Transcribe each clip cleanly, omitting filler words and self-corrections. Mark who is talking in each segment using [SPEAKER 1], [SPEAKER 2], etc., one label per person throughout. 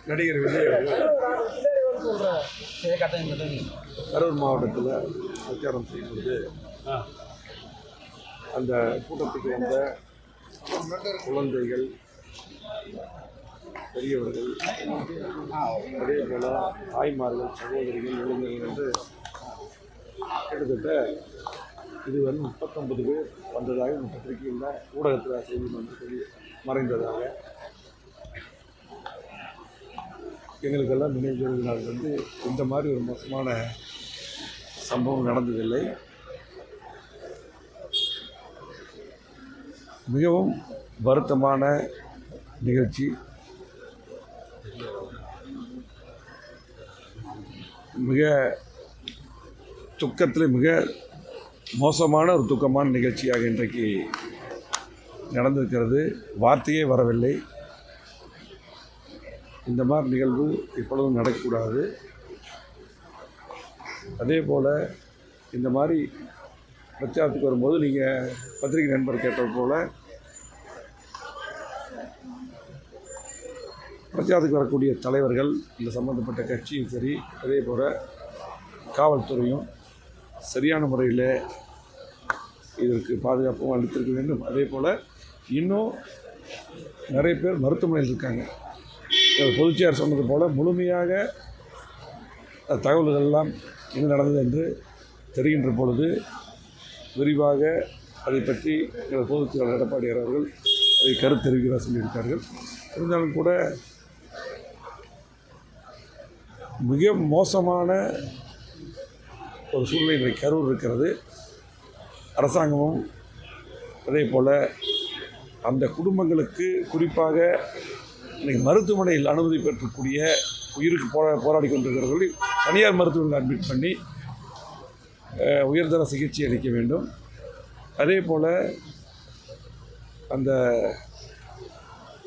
[SPEAKER 1] நடிகர் விஜய் கரூர் மாவட்டத்தில் பிரச்சாரம் செய்யும்போது அந்த கூட்டத்துக்கு வந்த குழந்தைகள், பெரியவர்கள், அதே போல் தாய்மார்கள், சகோதரிகள், இளைஞர்கள் என்று கிட்டத்தட்ட இது 39 பேர் வந்ததாக இந்த பத்திரிகையில் ஊடகத்தில் செய்தி சொல்லி மறைந்ததாக எங்களுக்கெல்லாம் நினைவு நாள் இந்த மாதிரி ஒரு மோசமான சம்பவம் நடந்ததில்லை. மிகவும் வருத்தமான நிகழ்ச்சி. மிக துக்கத்தில் மிக மோசமான ஒரு துக்கமான நிகழ்ச்சியாக இன்றைக்கு நடந்திருக்கிறது. வார்த்தையே வரவில்லை. இந்த மாதிரி நிகழ்வு எப்பொழுதும் நடக்கக்கூடாது. அதே போல் இந்த மாதிரி பிரச்சாரத்துக்கு வரும்போது நீங்கள் பத்திரிகை நண்பர் கேட்டது போல் பிரச்சாரத்துக்கு வரக்கூடிய தலைவர்கள், இந்த சம்பந்தப்பட்ட கட்சியும் சரி, அதே போல் காவல்துறையும் சரியான முறையில் இதற்கு பாதுகாப்பும் அளித்திருக்க வேண்டும். அதே போல் இன்னும் நிறைய பேர் மருத்துவமனையில் இருக்காங்க. பொதுச்செயலாளர் சொன்னது போல் முழுமையாக தகவல்கள் எல்லாம் என்ன நடந்தது என்று தெரிகின்ற பொழுது விரிவாக அதை பற்றி பொதுச்செயலாளர் எடப்பாடியார் அவர்கள் அதை கருத்து தெரிவிக்கிறார் சொல்லியிருக்கார்கள். இருந்தாலும் கூட மிக மோசமான ஒரு சூழ்நிலை இன்றைக்கு கரூர் இருக்கிறது. அரசாங்கமும் அதே போல் அந்த குடும்பங்களுக்கு, குறிப்பாக இன்றைக்கி மருத்துவமனையில் அனுமதி பெற்றக்கூடிய உயிருக்கு போராடி கொண்டிருக்கிறவர்கள் தனியார் மருத்துவமனையில் அட்மிட் பண்ணி உயர்தர சிகிச்சை அளிக்க வேண்டும். அதே போல் அந்த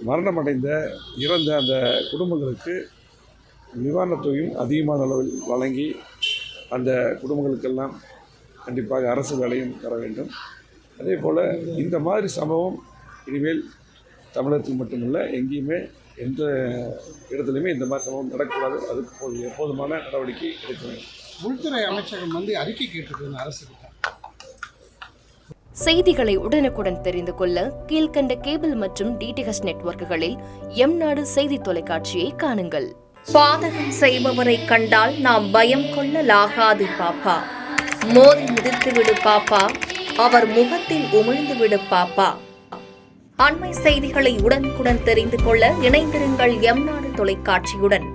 [SPEAKER 1] மரணமடைந்த இறந்த அந்த குடும்பங்களுக்கு நிவாரணத் தொகையும் அதிகமான அளவில் வழங்கி அந்த குடும்பங்களுக்கெல்லாம் கண்டிப்பாக அரசு வேலையும் தர வேண்டும். அதே போல் இந்த மாதிரி சம்பவம் இனிமேல் தமிழகத்தில் மட்டுமல்ல, எங்கேயுமே எந்த இடத்துலையுமே இந்த மாதிரி சம்பவம் நடக்கக்கூடாது. அதுக்கு எப்போதுமான நடவடிக்கை எடுக்க வேண்டும்.
[SPEAKER 2] உள்துறை அமைச்சகம் அறிக்கை கேட்டிருக்கிறது அரசுக்கு.
[SPEAKER 3] செய்திகளை உடனுக்குடன் தெரிந்து கொள்ள கீழ்கண்ட கேபிள் மற்றும் டிடிஹெச் நெட்வொர்க்குகளில் எம்நாடு செய்தி தொலைக்காட்சியை காணுங்கள்.
[SPEAKER 4] பாதகம் செய்பவரை கண்டால் நாம் பயம் கொள்ளலாகாது பாப்பா. மோதி மிதித்துவிடு பாப்பா, அவர் முகத்தில் உமிழ்ந்துவிடு பாப்பா. அண்மை செய்திகளை உடனுக்குடன் தெரிந்து கொள்ள இணைந்திருங்கள் எம்நாடு தொலைக்காட்சியுடன்.